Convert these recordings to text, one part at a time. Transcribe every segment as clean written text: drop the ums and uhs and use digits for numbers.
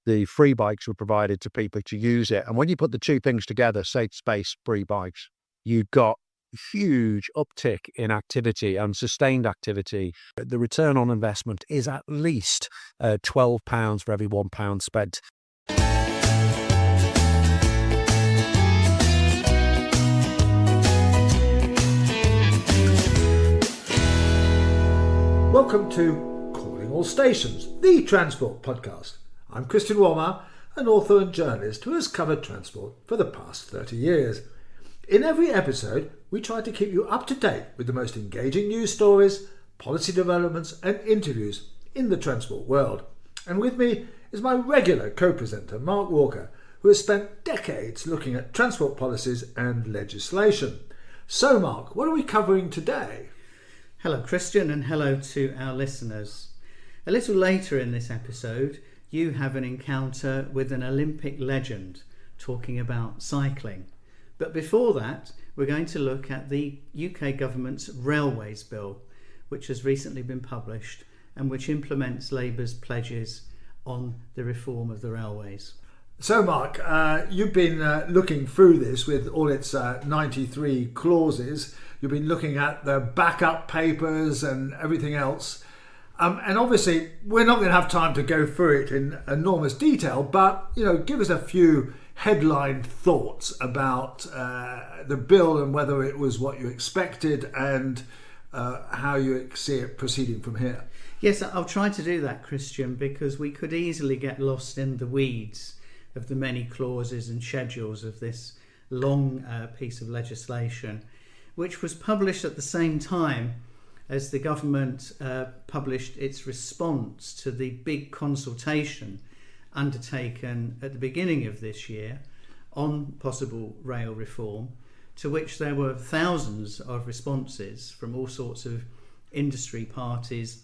the free bikes were provided to people to use it. And when you put the two things together, safe space, free bikes, you got huge uptick in activity and sustained activity. The return on investment is at least £12 for every £1 spent. Welcome to Calling All Stations, the transport podcast. I'm Chris Boardman, an author and journalist who has covered transport for the past 30 years. In every episode, we try to keep you up to date with the most engaging news stories, policy developments and interviews in the transport world. And with me is my regular co-presenter, Mark Walker, who has spent decades looking at transport policies and legislation. So Mark, what are we covering today? Hello Christian, and hello to our listeners. A little later in this episode, you have an encounter with an Olympic legend talking about cycling. But before that, we're going to look at the UK government's Railways Bill, which has recently been published and which implements Labour's pledges on the reform of the railways. So Mark, you've been looking through this with all its 93 clauses. You've been looking at the backup papers and everything else. And obviously, we're not going to have time to go through it in enormous detail, but, give us a few headline thoughts about the bill and whether it was what you expected and how you see it proceeding from here. Yes, I'll try to do that, Christian, because we could easily get lost in the weeds of the many clauses and schedules of this long piece of legislation, which was published at the same time as the government published its response to the big consultation undertaken at the beginning of this year on possible rail reform, to which there were thousands of responses from all sorts of industry parties,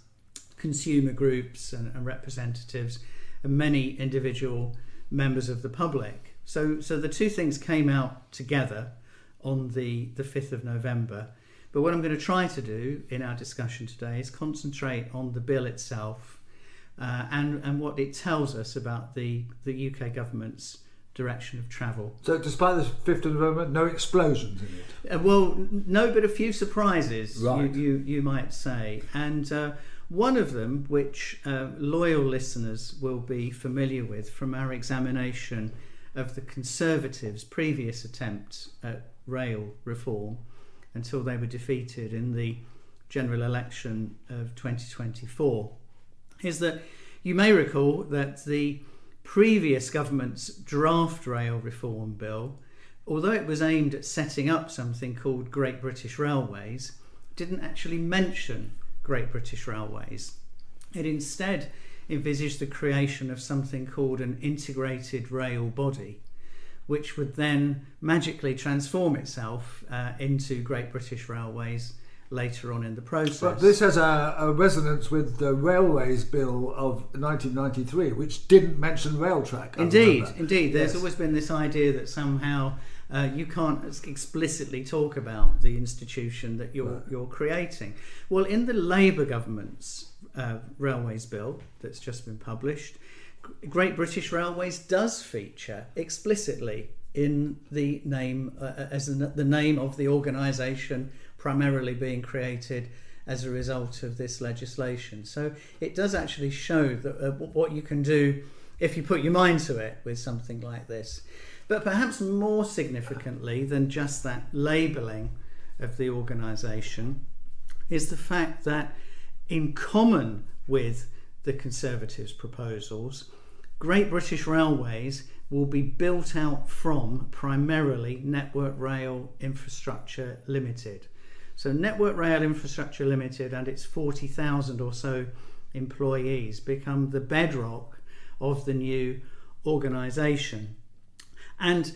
consumer groups and representatives, and many individual members of the public. So the two things came out together on the 5th of November. But what I'm going to try to do in our discussion today is concentrate on the bill itself and what it tells us about the UK government's direction of travel. So despite the 5th of November, no explosions in it? Well, no, but a few surprises, right. you might say. And one of them, which loyal listeners will be familiar with from our examination of the Conservatives' previous attempts at rail reform until they were defeated in the general election of 2024, is that you may recall that the previous government's draft rail reform bill, although it was aimed at setting up something called Great British Railways, didn't actually mention Great British Railways. It instead envisaged the creation of something called an integrated rail body, which would then magically transform itself into Great British Railways later on in the process. But this has a resonance with the Railways Bill of 1993, which didn't mention rail track. Indeed. There's always been this idea that somehow you can't explicitly talk about the institution that you're creating. Well, in the Labour government's Railways Bill that's just been published, Great British Railways does feature explicitly in the name as the name of the organisation primarily being created as a result of this legislation. So it does actually show that what you can do if you put your mind to it with something like this. But perhaps more significantly than just that labelling of the organisation is the fact that, in common with the Conservatives' proposals, Great British Railways will be built out from primarily Network Rail Infrastructure Limited. So Network Rail Infrastructure Limited and its 40,000 or so employees become the bedrock of the new organisation. And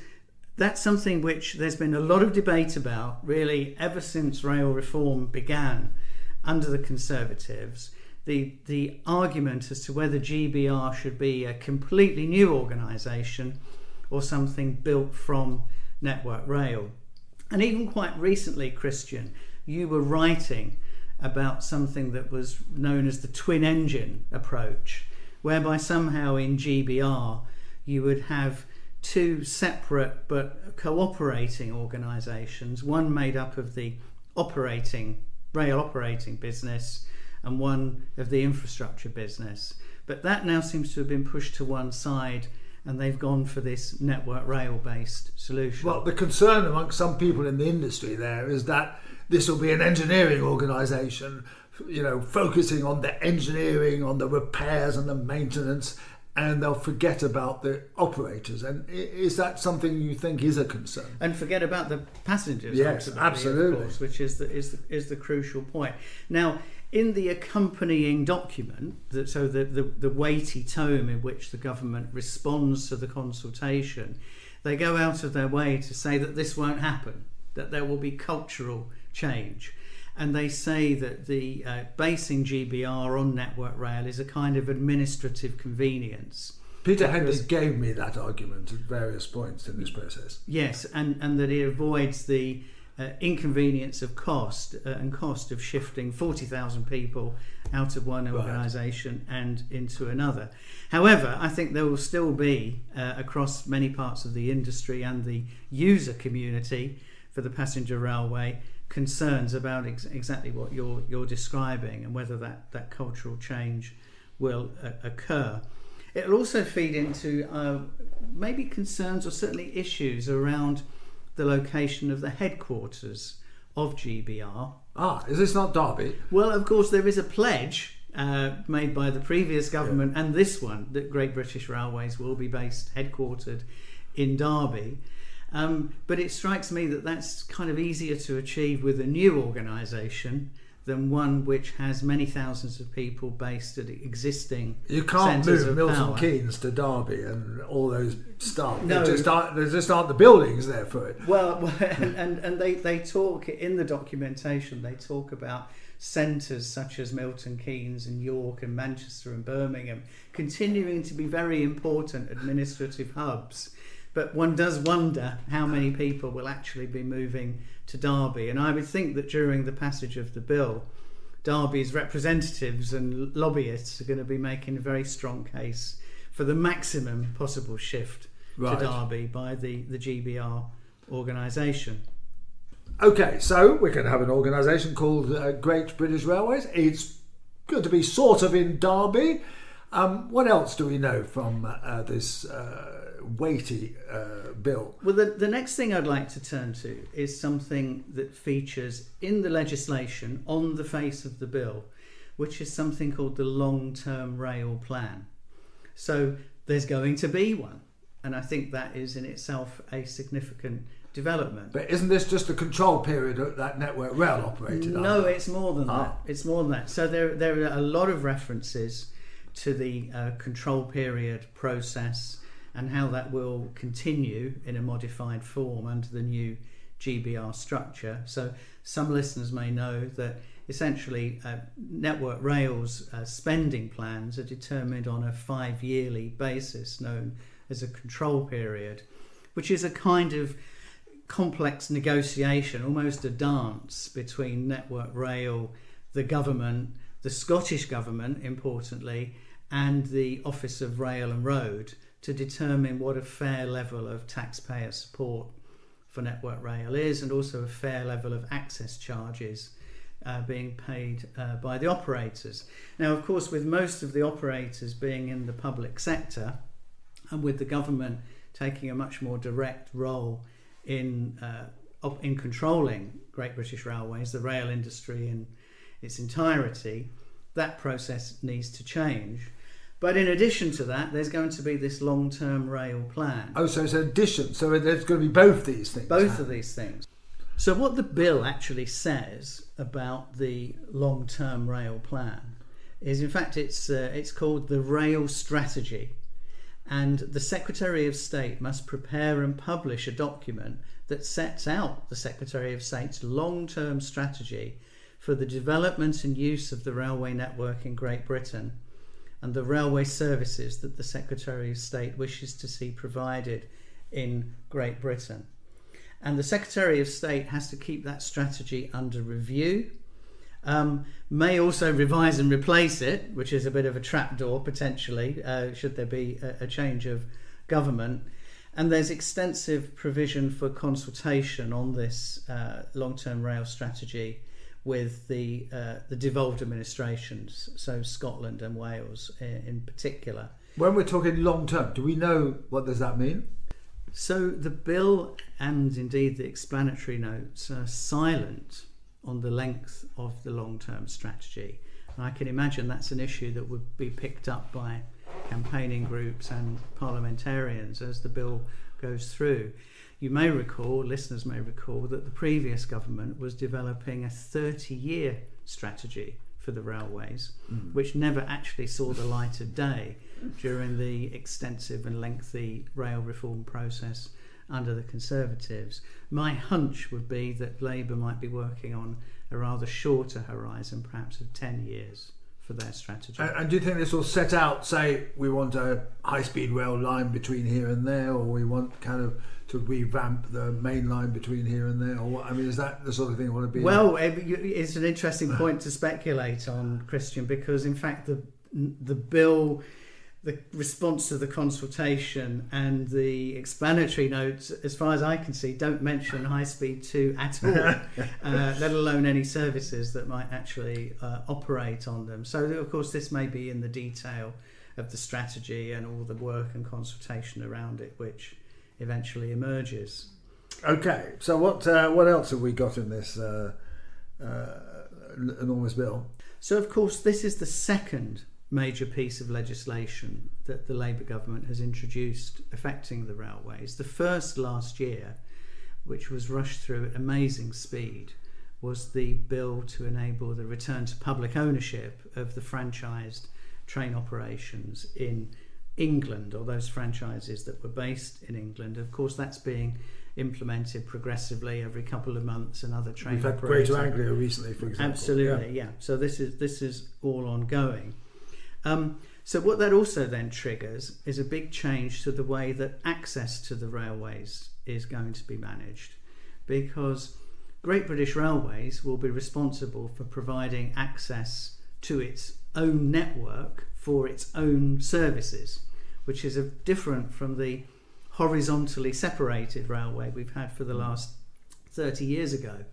that's something which there's been a lot of debate about really ever since rail reform began under the Conservatives. The argument as to whether GBR should be a completely new organisation or something built from Network Rail. And even quite recently, Christian, you were writing about something that was known as the twin engine approach, whereby somehow in GBR you would have two separate but cooperating organisations, one made up of the rail operating business and one of the infrastructure business. But that now seems to have been pushed to one side, and they've gone for this network rail based solution. Well, the concern amongst some people in the industry there is that this will be an engineering organisation, focusing on the engineering, on the repairs and the maintenance, and they'll forget about the operators. And is that something you think is a concern? And forget about the passengers. Yes, absolutely. Of course, which is the crucial point. Now, in the accompanying document, the weighty tome in which the government responds to the consultation, they go out of their way to say that this won't happen, that there will be cultural change. And they say that the basing GBR on Network Rail is a kind of administrative convenience. Peter Henry gave me that argument at various points in this process. Yes, and that it avoids the inconvenience of cost of shifting 40,000 people out of one organisation and into another. However, I think there will still be, across many parts of the industry and the user community for the passenger railway, concerns about exactly what you're describing and whether that cultural change will occur. It'll also feed into maybe concerns or certainly issues around the location of the headquarters of GBR. Is this not Derby? Well, of course, there is a pledge made by the previous government and this one that Great British Railways will be headquartered in Derby. But it strikes me that that's kind of easier to achieve with a new organisation than one which has many thousands of people based at existing centres of power. You can't move Milton Keynes to Derby and all those staff. No. There just aren't the buildings there for it. Well, and they talk in the documentation. They talk about centres such as Milton Keynes and York and Manchester and Birmingham continuing to be very important administrative hubs. But one does wonder how many people will actually be moving to Derby. And I would think that during the passage of the bill, Derby's representatives and lobbyists are going to be making a very strong case for the maximum possible shift to Derby by the GBR organisation. Okay, so we're going to have an organisation called Great British Railways. It's going to be sort of in Derby. What else do we know from this weighty bill? Well, the next thing I'd like to turn to is something that features in the legislation on the face of the bill, which is something called the long-term rail plan. So there's going to be one, and I think that is in itself a significant development. But isn't this just the control period that Network Rail operated on? No, it's more than that. It's more than that. So there are a lot of references to the control period process and how that will continue in a modified form under the new GBR structure. So some listeners may know that essentially Network Rail's spending plans are determined on a 5-yearly basis known as a control period, which is a kind of complex negotiation, almost a dance between Network Rail, the government, the Scottish government, importantly, and the Office of Rail and Road to determine what a fair level of taxpayer support for Network Rail is, and also a fair level of access charges being paid by the operators. Now, of course, with most of the operators being in the public sector, and with the government taking a much more direct role in controlling Great British Railways, the rail industry in its entirety, that process needs to change. But in addition to that, there's going to be this long-term rail plan. Oh, so it's an addition. So there's going to be both these things. Both of these things. So what the bill actually says about the long-term rail plan is, in fact, it's called the Rail Strategy. And the Secretary of State must prepare and publish a document that sets out the Secretary of State's long-term strategy for the development and use of the railway network in Great Britain and the railway services that the Secretary of State wishes to see provided in Great Britain. And the Secretary of State has to keep that strategy under review may also revise and replace it, which is a bit of a trapdoor potentially, should there be a change of government. And there's extensive provision for consultation on this long-term rail strategy with the devolved administrations, so Scotland and Wales in particular. When we're talking long-term, do we know what does that mean? So the bill and indeed the explanatory notes are silent on the length of the long-term strategy. And I can imagine that's an issue that would be picked up by campaigning groups and parliamentarians as the bill goes through. You may recall, listeners may recall, that the previous government was developing a 30-year strategy for the railways, which never actually saw the light of day during the extensive and lengthy rail reform process under the Conservatives. My hunch would be that Labour might be working on a rather shorter horizon, perhaps of 10 years for their strategy. And do you think this will set out, say, we want a high-speed rail line between here and there, or we want kind of to revamp the main line between here and there, or what? I mean, is that the sort of thing you want to be? Well, it's an interesting point to speculate on, Christian, because in fact the bill, the response to the consultation and the explanatory notes, as far as I can see, don't mention high speed 2 at all, let alone any services that might actually operate on them. So of course this may be in the detail of the strategy and all the work and consultation around it which eventually emerges. Okay, so what else have we got in this enormous bill? So of course this is the second major piece of legislation that the Labour government has introduced affecting the railways. The first last year, which was rushed through at amazing speed, was the bill to enable the return to public ownership of the franchised train operations in England, or those franchises that were based in England. Of course, that's being implemented progressively every couple of months, and other train operators. We've had Greater Anglia recently, for example. Absolutely, yeah. So this is all ongoing. So what that also then triggers is a big change to the way that access to the railways is going to be managed, because Great British Railways will be responsible for providing access to its own network for its own services, which is different from the horizontally separated railway we've had for the last 30 years ago,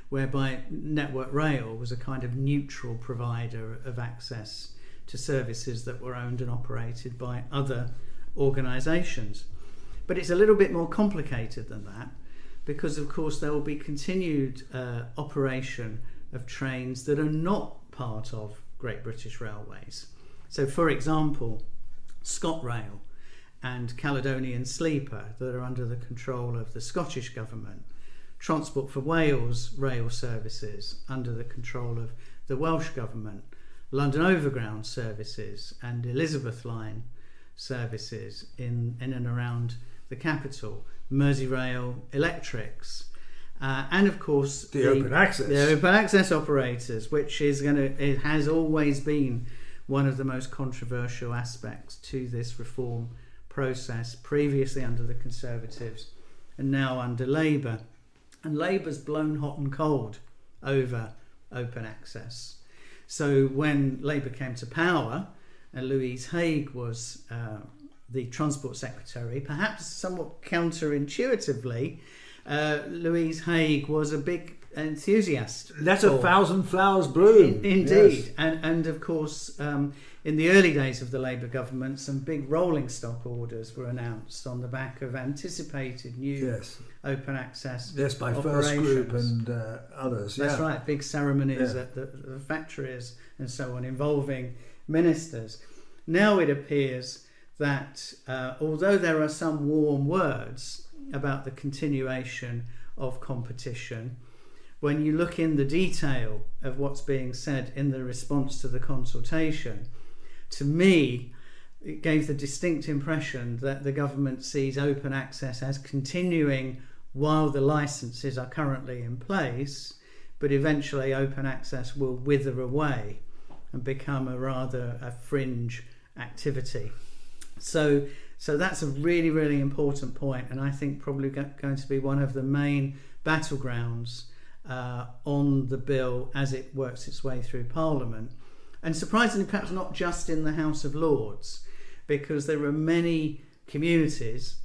whereby Network Rail was a kind of neutral provider of access to services that were owned and operated by other organisations. But it's a little bit more complicated than that, because of course there will be continued operation of trains that are not part of Great British Railways. So for example, ScotRail and Caledonian Sleeper that are under the control of the Scottish Government, Transport for Wales rail services under the control of the Welsh Government, London Overground services and Elizabeth Line services in and around the capital, Merseyrail electrics, and of course the open access operators, which is it has always been one of the most controversial aspects to this reform process, previously under the Conservatives and now under Labour. And Labour's blown hot and cold over open access. So when Labour came to power and Louise Haigh was the Transport Secretary, perhaps somewhat counterintuitively, Louise Haigh was a big enthusiast. Let a thousand flowers bloom. Indeed. Yes. And of course, in the early days of the Labour government, some big rolling stock orders were announced on the back of anticipated new open access by operations. First Group and others. That's right, big ceremonies at the factories and so on, involving ministers. Now it appears that although there are some warm words about the continuation of competition, when you look in the detail of what's being said in the response to the consultation, to me it gave the distinct impression that the government sees open access as continuing while the licences are currently in place, but eventually open access will wither away and become a fringe activity. So that's a really, really important point, and I think probably going to be one of the main battlegrounds on the bill as it works its way through Parliament. And surprisingly, perhaps not just in the House of Lords, because there are many communities,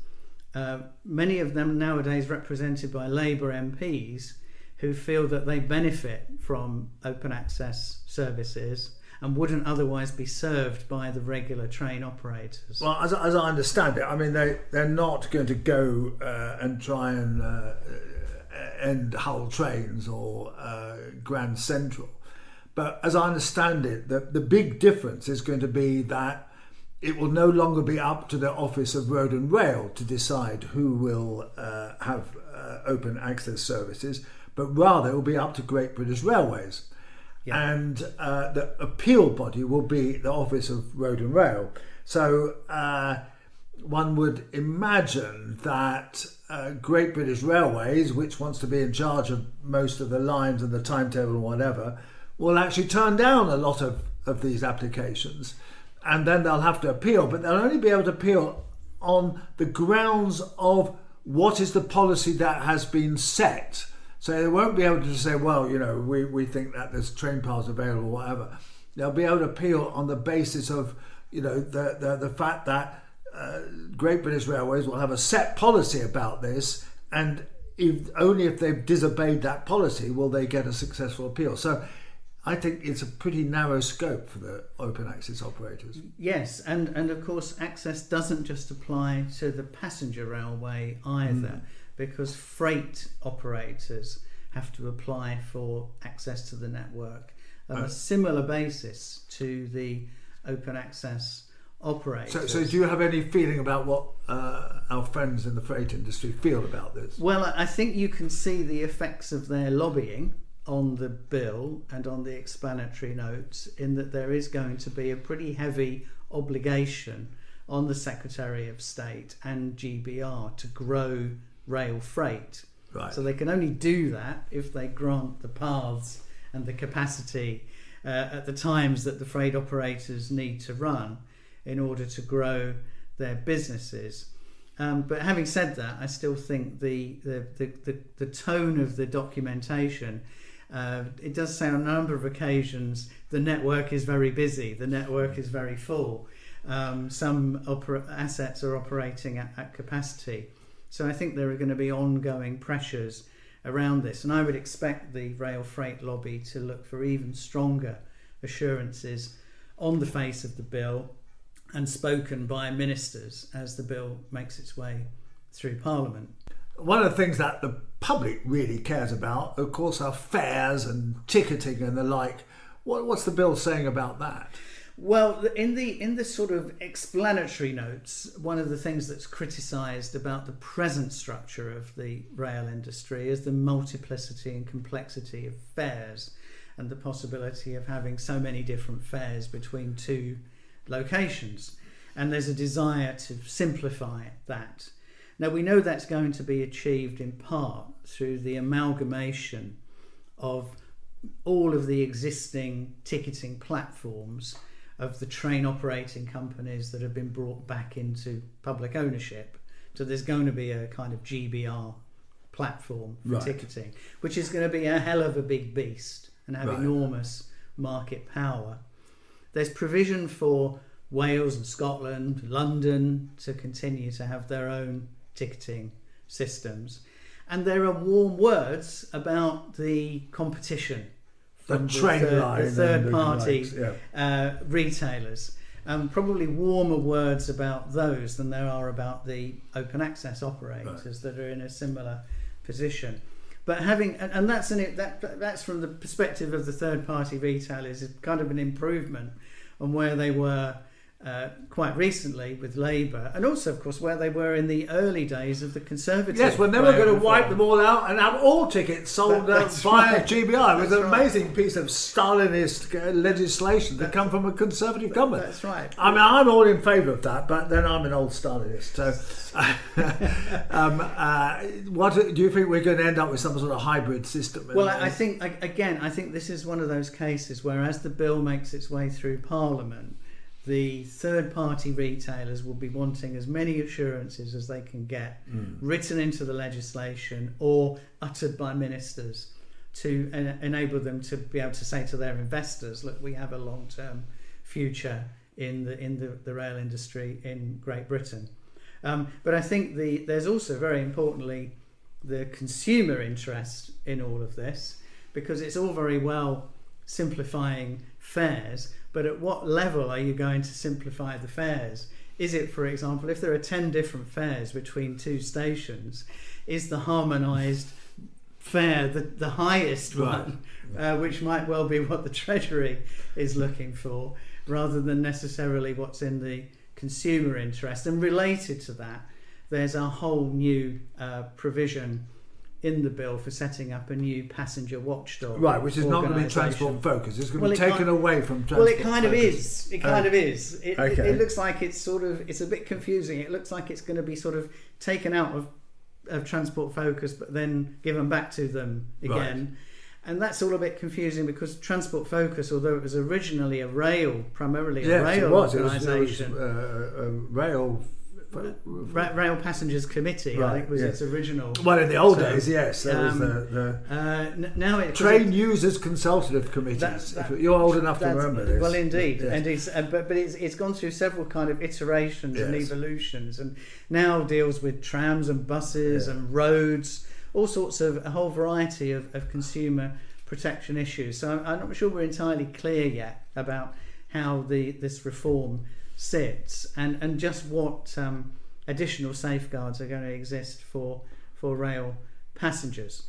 many of them nowadays represented by Labour MPs, who feel that they benefit from open access services and wouldn't otherwise be served by the regular train operators. Well, as I understand it, I mean, they're not going to go and try and end Hull Trains or Grand Central. But as I understand it, the big difference is going to be that it will no longer be up to the Office of Road and Rail to decide who will have open access services, but rather it will be up to Great British Railways. Yeah. And the appeal body will be the Office of Road and Rail. So one would imagine that Great British Railways, which wants to be in charge of most of the lines and the timetable and whatever, will actually turn down a lot of these applications, and then they'll have to appeal, but they'll only be able to appeal on the grounds of what is the policy that has been set. So they won't be able to say, well, you know, we think that there's train paths available, whatever. They'll be able to appeal on the basis of, you know, the fact that Great British Railways will have a set policy about this, and only if they've disobeyed that policy will they get a successful appeal. So I think it's a pretty narrow scope for the open access operators. Yes, and of course access doesn't just apply to the passenger railway either, because freight operators have to apply for access to the network on a similar basis to the open access operators. So do you have any feeling about what our friends in the freight industry feel about this? Well, I think you can see the effects of their lobbying on the bill and on the explanatory notes, in that there is going to be a pretty heavy obligation on the Secretary of State and GBR to grow rail freight. Right. So they can only do that if they grant the paths and the capacity at the times that the freight operators need to run in order to grow their businesses. But having said that, I still think the tone of the documentation, it does say on a number of occasions the network is very busy, the network is very full. Some assets are operating at capacity. So I think there are going to be ongoing pressures around this, and I would expect the rail freight lobby to look for even stronger assurances on the face of the bill and spoken by ministers as the bill makes its way through Parliament. One of the things that the public really cares about, of course, are fares and ticketing and the like. What's the bill saying about that? Well, in the sort of explanatory notes, one of the things that's criticised about the present structure of the rail industry is the multiplicity and complexity of fares and the possibility of having so many different fares between two locations. And there's a desire to simplify that. Now, we know that's going to be achieved in part through the amalgamation of all of the existing ticketing platforms of the train operating companies that have been brought back into public ownership. So there's going to be a kind of GBR platform for ticketing, which is going to be a hell of a big beast and have enormous market power. There's provision for Wales and Scotland, London to continue to have their own ticketing systems. And there are warm words about the competition from the third party retailers. Probably warmer words about those than there are about the open access operators that are in a similar position. But that's from the perspective of the third party retailers, is kind of an improvement on where they were quite recently with Labour, and also, of course, where they were in the early days of the Conservative. Yes, when they were going to wipe them all out and have all tickets sold via GBI. It was an amazing piece of Stalinist legislation that come from a Conservative government. That's right. I mean, I'm all in favour of that, but then I'm an old Stalinist. So, what do you think we're going to end up with, some sort of hybrid system? Well, I think this is one of those cases where, as the bill makes its way through Parliament, the third-party retailers will be wanting as many assurances as they can get written into the legislation or uttered by ministers to enable them to be able to say to their investors, look, we have a long-term future in the rail industry in Great Britain. But I think there's also, very importantly, the consumer interest in all of this, because it's all very well simplifying fares, but at what level are you going to simplify the fares? Is it, for example, if there are 10 different fares between two stations, is the harmonised fare the highest one, which might well be what the Treasury is looking for, rather than necessarily what's in the consumer interest? And related to that, there's a whole new provision in the bill for setting up a new passenger watchdog. Right, which is not going to be transport focused. It's going to be taken away from transport. Well, it kind of is. It kind of is. Okay. It looks like it's a bit confusing. It looks like it's going to be sort of taken out of transport focus, but then given back to them again. Right. And that's all a bit confusing, because transport focus, although it was originally primarily a rail organisation, Rail Passengers Committee, right, I think was its original. Well, in the old days, yes, there was now Train Users Consultative Committees. You're old enough to remember this. Well, indeed, yes. And but it's gone through several kind of iterations and evolutions, and now deals with trams and buses and roads, all sorts of a whole variety of consumer protection issues. So I'm not sure we're entirely clear yet about how this reform sits, and just what additional safeguards are going to exist for rail passengers.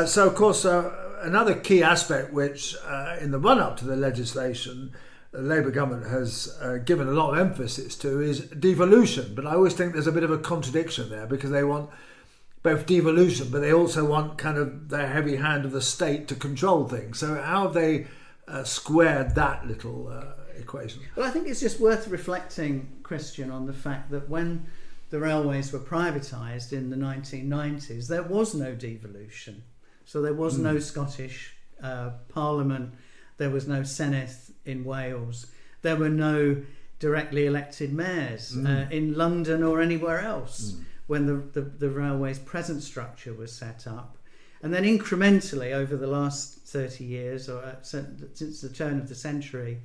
So of course another key aspect which in the run-up to the legislation the Labour government has given a lot of emphasis to is devolution, but I always think there's a bit of a contradiction there, because they want both devolution but they also want kind of the heavy hand of the state to control things. So how have they squared that little equation? Well, I think it's just worth reflecting, Christian, on the fact that when the railways were privatised in the 1990s, there was no devolution. So there was no Scottish Parliament, there was no Senedd in Wales, there were no directly elected mayors in London or anywhere else when the railway's present structure was set up. And then incrementally over the last 30 years, or since the turn of the century,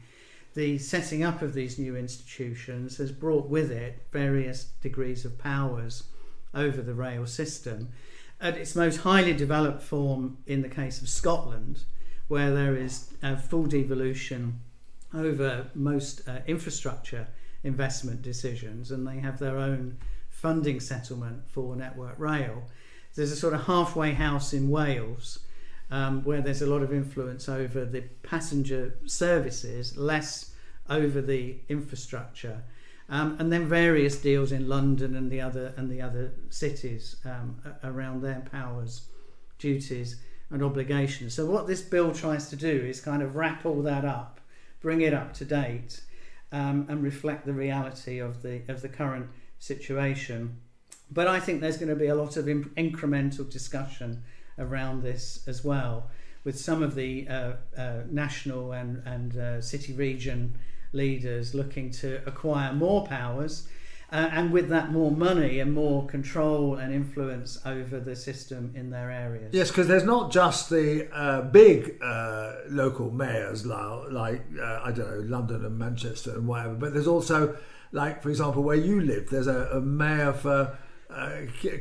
the setting up of these new institutions has brought with it various degrees of powers over the rail system. At its most highly developed form in the case of Scotland, where there is full devolution over most infrastructure investment decisions, and they have their own funding settlement for Network Rail. There's a sort of halfway house in Wales, where there's a lot of influence over the passenger services, less over the infrastructure, and then various deals in London and the other cities around their powers, duties, and obligations. So what this bill tries to do is kind of wrap all that up, bring it up to date, and reflect the reality of the current situation. But I think there's going to be a lot of incremental discussion around this as well, with some of the national and city region leaders looking to acquire more powers, and with that more money and more control and influence over the system in their areas. Yes, because there's not just the big local mayors like I don't know, London and Manchester and whatever, but there's also, like for example where you live, there's a mayor for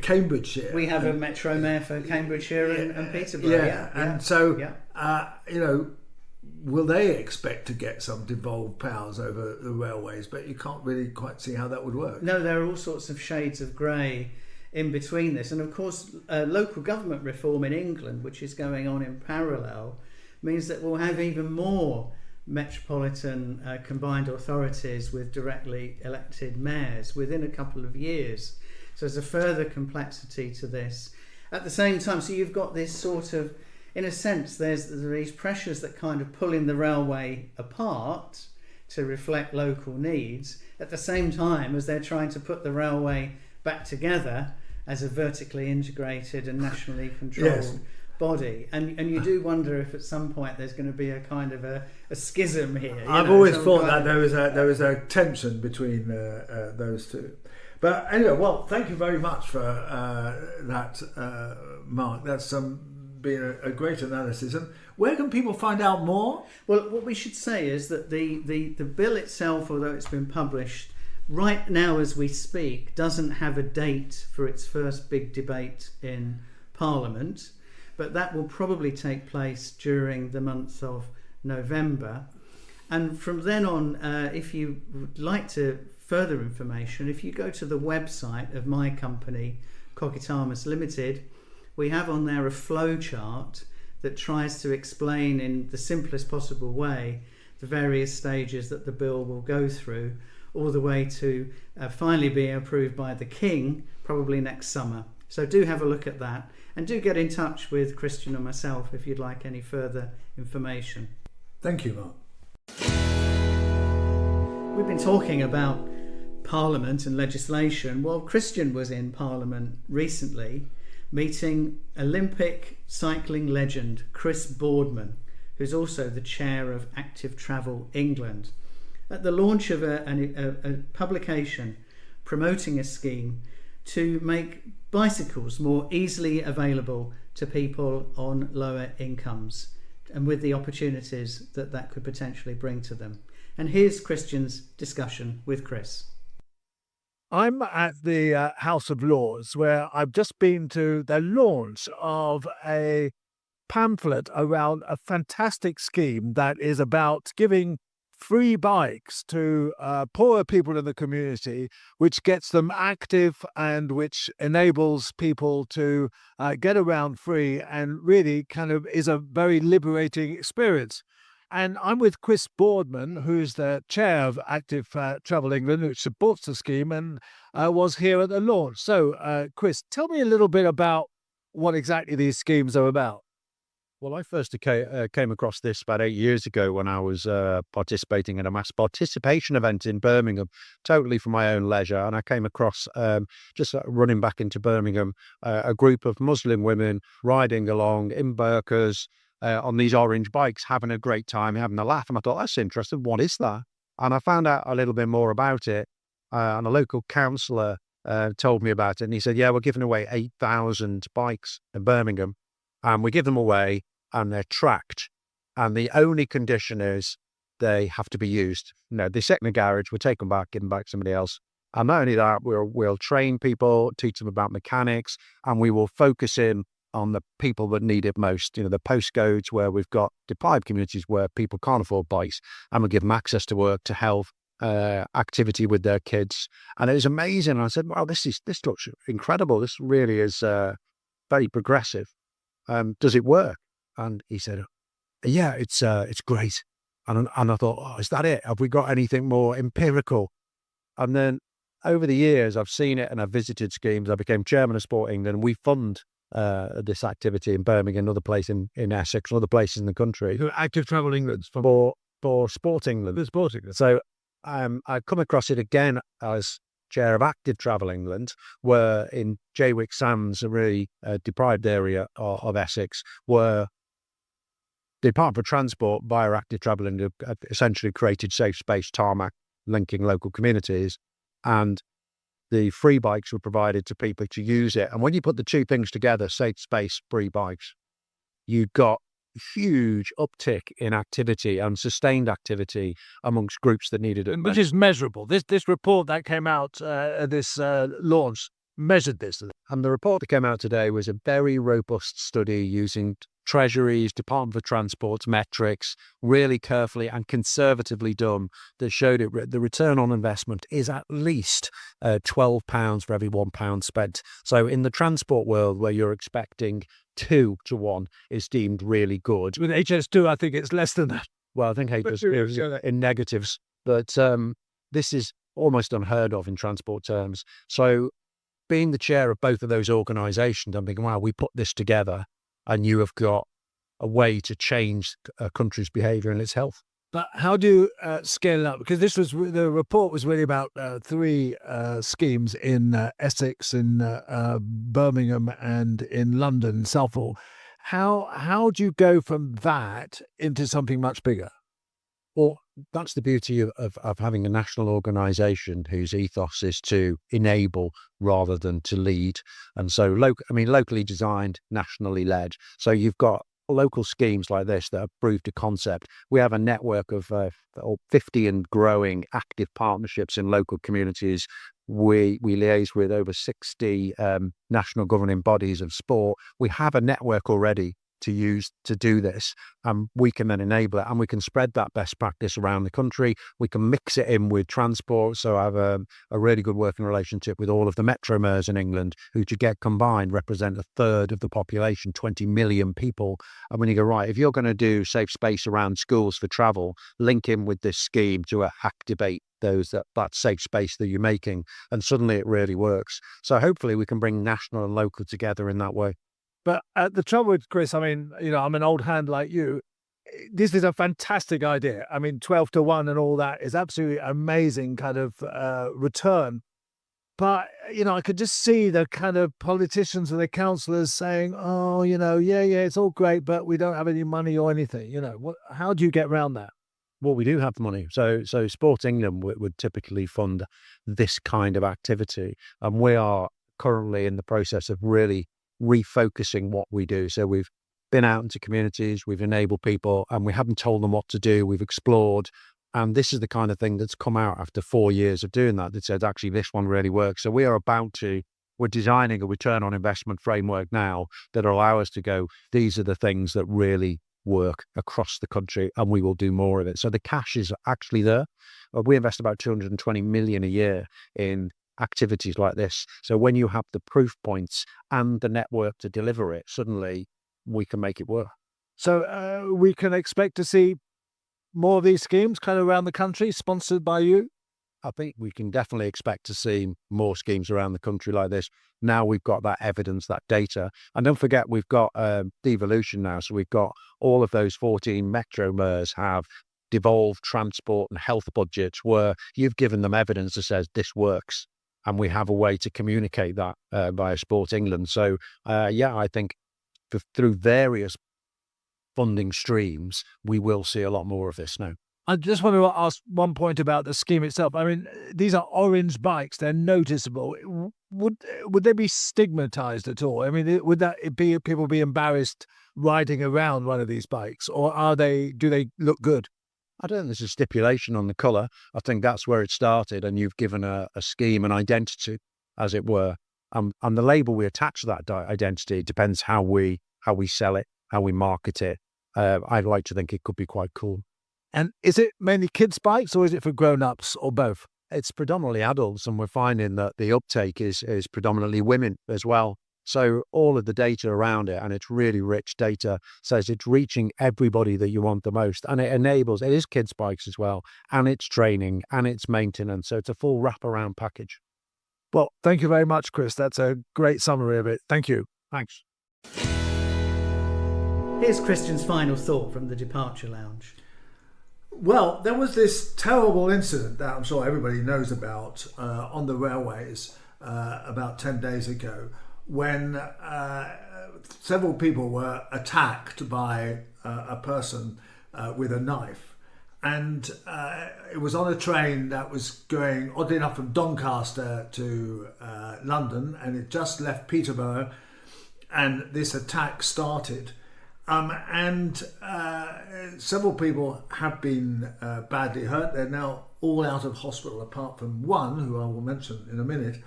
Cambridgeshire. We have a metro mayor for Cambridgeshire and Peterborough. And so will they expect to get some devolved powers over the railways? But you can't really quite see how that would work. No, there are all sorts of shades of grey in between this, and of course local government reform in England, which is going on in parallel, means that we'll have even more metropolitan combined authorities with directly elected mayors within a couple of years. So there's a further complexity to this. At the same time, so you've got this sort of, in a sense, there's these pressures that kind of pulling the railway apart to reflect local needs, at the same time as they're trying to put the railway back together as a vertically integrated and nationally controlled body. And you do wonder if at some point there's going to be a kind of a schism here. I've always thought that there was a tension between those two. But anyway, well, thank you very much for that, Mark. That's some been a great analysis. And where can people find out more? Well, what we should say is that the bill itself, although it's been published, right now as we speak, doesn't have a date for its first big debate in Parliament, but that will probably take place during the month of November. And from then on, if you would like to further information, if you go to the website of my company, Cocketamus Limited, we have on there a flow chart that tries to explain in the simplest possible way the various stages that the bill will go through, all the way to finally being approved by the King, probably next summer. So do have a look at that, and do get in touch with Christian or myself if you'd like any further information. Thank you, Mark. We've been talking about Parliament and legislation. Well, Christian was in Parliament recently meeting Olympic cycling legend Chris Boardman, who's also the chair of Active Travel England, at the launch of a publication promoting a scheme to make bicycles more easily available to people on lower incomes, and with the opportunities that that could potentially bring to them. And here's Christian's discussion with Chris. I'm at the House of Lords, where I've just been to the launch of a pamphlet around a fantastic scheme that is about giving free bikes to poorer people in the community, which gets them active and which enables people to get around free, and really kind of is a very liberating experience. And I'm with Chris Boardman, who's the chair of Active Travel England, which supports the scheme, and was here at the launch. So, Chris, tell me a little bit about what exactly these schemes are about. Well, I first came across this about 8 years ago when I was participating in a mass participation event in Birmingham, totally for my own leisure. And I came across, just running back into Birmingham, a group of Muslim women riding along in burqas, on these orange bikes, having a great time, having a laugh. And I thought, that's interesting. What is that? And I found out a little bit more about it. And a local councillor told me about it. And he said, yeah, we're giving away 8,000 bikes in Birmingham. And we give them away and they're tracked. And the only condition is they have to be used. You know, they sit in the garage, we take them back, give them back to somebody else. And not only that, we'll train people, teach them about mechanics, and we will focus in on the people that need it most. You know, the postcodes where we've got deprived communities where people can't afford bikes, and we'll give them access to work, to health, activity with their kids. And it was amazing. And I said, wow, this looks incredible. This really is very progressive. Does it work? And he said, yeah, it's great. And I thought, oh, is that it? Have we got anything more empirical? And then over the years, I've seen it and I've visited schemes. I became chairman of Sport England. We fund this activity in Birmingham, another place in Essex, and other places in the country. Active Travel England for Sport England. For Sport England. So I've come across it again as chair of Active Travel England, where in Jaywick Sands, a really deprived area of Essex, where the Department for Transport via Active Travel England essentially created safe space tarmac linking local communities, and the free bikes were provided to people to use it. And when you put the two things together, safe space, free bikes, you got huge uptick in activity and sustained activity amongst groups that needed it. Which is measurable. This report that came out at this launch measured this. And the report that came out today was a very robust study using Treasury's Department for Transport's metrics, really carefully and conservatively done, that showed the return on investment is at least £12 for every £1 spent. So in the transport world, where you're expecting 2 to 1 is deemed really good. With HS2, I think it's less than that. Well, I think HS2 is in negatives, but this is almost unheard of in transport terms. So being the chair of both of those organisations, I'm thinking, wow, we put this together and you have got a way to change a country's behaviour and its health. But how do you scale it up? Because the report was really about 3 schemes in Essex, in Birmingham, and in London, Southall. How do you go from that into something much bigger? Well, that's the beauty of having a national organisation whose ethos is to enable rather than to lead. And so, locally designed, nationally led. So you've got local schemes like this that have proved a concept. We have a network of 50 and growing active partnerships in local communities. We liaise with over 60 national governing bodies of sport. We have a network already to use to do this, and we can then enable it, and we can spread that best practice around the country. We can mix it in with transport. So I have a really good working relationship with all of the metro mayors in England, who together combined represent a third of the population, 20 million people. And when you go, right, if you're going to do safe space around schools for travel, link in with this scheme to activate that safe space that you're making, and suddenly it really works. So hopefully we can bring national and local together in that way. But the trouble with Chris, I'm an old hand like you. This is a fantastic idea. 12 to 1 and all that is absolutely amazing kind of return. But, I could just see the kind of politicians and the councillors saying, oh, yeah, it's all great, but we don't have any money or anything. How do you get around that? Well, we do have money. So Sport England would typically fund this kind of activity. And we are currently in the process of really refocusing what we do. So we've been out into communities, we've enabled people, and we haven't told them what to do. We've explored. And this is the kind of thing that's come out after 4 years of doing that said, actually, this one really works. So we're designing a return on investment framework now that will allow us to go, these are the things that really work across the country, and we will do more of it. So the cash is actually there. We invest about 220 million a year in activities like this. So when you have the proof points and the network to deliver it, suddenly we can make it work. So we can expect to see more of these schemes kind of around the country sponsored by you? I think we can definitely expect to see more schemes around the country like this. Now we've got that evidence, that data. And don't forget, we've got devolution now. So we've got all of those 14 metro mayors have devolved transport and health budgets where you've given them evidence that says this works. And we have a way to communicate that via Sport England. So, I think through various funding streams, we will see a lot more of this now. I just want to ask one point about the scheme itself. These are orange bikes. They're noticeable. Would they be stigmatized at all? Would that be people be embarrassed riding around one of these bikes, or do they look good? I don't think there's a stipulation on the colour. I think that's where it started, and you've given a scheme, an identity, as it were. And the label we attach to that identity depends how we sell it, how we market it. I'd like to think it could be quite cool. And is it mainly kids' bikes, or is it for grown-ups, or both? It's predominantly adults, and we're finding that the uptake is predominantly women as well. So all of the data around it, and it's really rich data, says it's reaching everybody that you want the most. And it is kids' bikes as well, and it's training, and it's maintenance. So it's a full wraparound package. Well, thank you very much, Chris. That's a great summary of it. Thank you. Thanks. Here's Christian's final thought from the Departure Lounge. Well, there was this terrible incident that I'm sure everybody knows about on the railways about 10 days ago, when several people were attacked by a person with a knife. And it was on a train that was going, oddly enough, from Doncaster to London, and it just left Peterborough, and this attack started. And several people have been badly hurt. They're now all out of hospital, apart from one, who I will mention in a minute.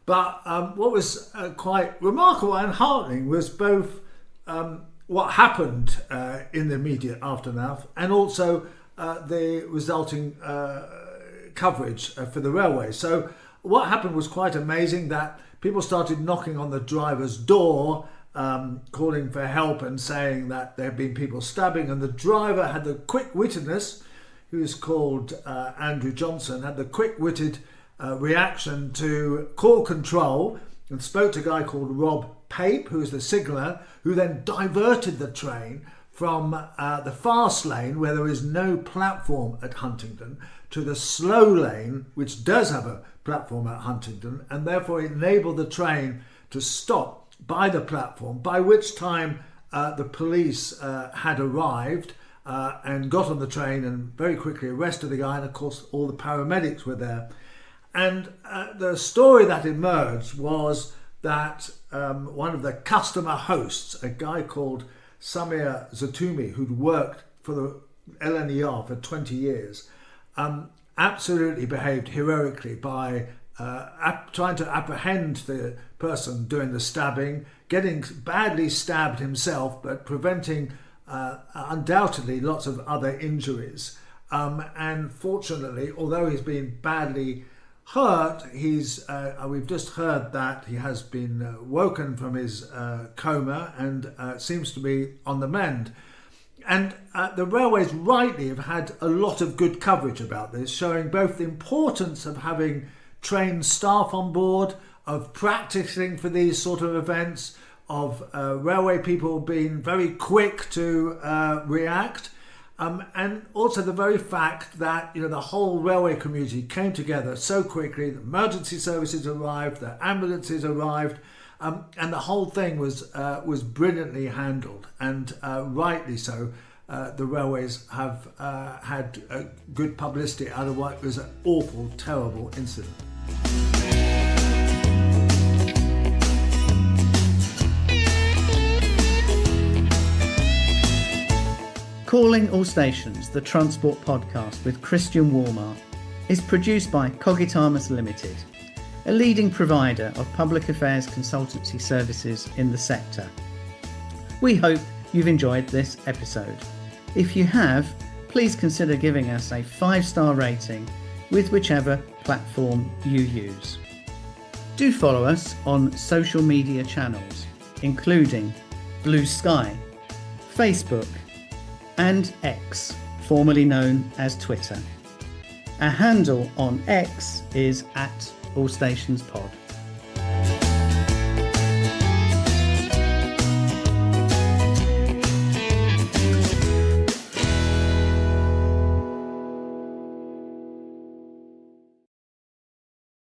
But what was quite remarkable and heartening was both what happened in the immediate aftermath, and also the resulting coverage for the railway. So what happened was quite amazing, that people started knocking on the driver's door, calling for help and saying that there had been people stabbing, and the driver had the quick-wittedness, who is called Andrew Johnson, had the quick-witted reaction to call control and spoke to a guy called Rob Pape, who is the signaller, who then diverted the train from the fast lane, where there is no platform at Huntingdon, to the slow lane, which does have a platform at Huntingdon, and therefore enabled the train to stop by the platform, by which time the police had arrived, and got on the train and very quickly arrested the guy, and of course all the paramedics were there. And the story that emerged was that one of the customer hosts, a guy called Samir Zatumi, who'd worked for the LNER for 20 years, absolutely behaved heroically by trying to apprehend the person doing the stabbing, getting badly stabbed himself, but preventing undoubtedly lots of other injuries. And fortunately, although he's been badly hurt, we've just heard that he has been woken from his coma and seems to be on the mend. And the railways rightly have had a lot of good coverage about this, showing both the importance of having trained staff on board, of practicing for these sort of events, of railway people being very quick to react, and also the very fact that the whole railway community came together so quickly. The emergency services arrived, the ambulances arrived, and the whole thing was brilliantly handled, and rightly so. The railways have had good publicity out of what was an awful, terrible incident. Calling All Stations, the Transport Podcast with Christian Walmart, is produced by Cogitamus Limited, a leading provider of public affairs consultancy services in the sector. We hope you've enjoyed this episode. If you have, please consider giving us a 5-star rating with whichever platform you use. Do follow us on social media channels, including Blue Sky, Facebook, and X, formerly known as Twitter. Our handle on X is @AllStationsPod.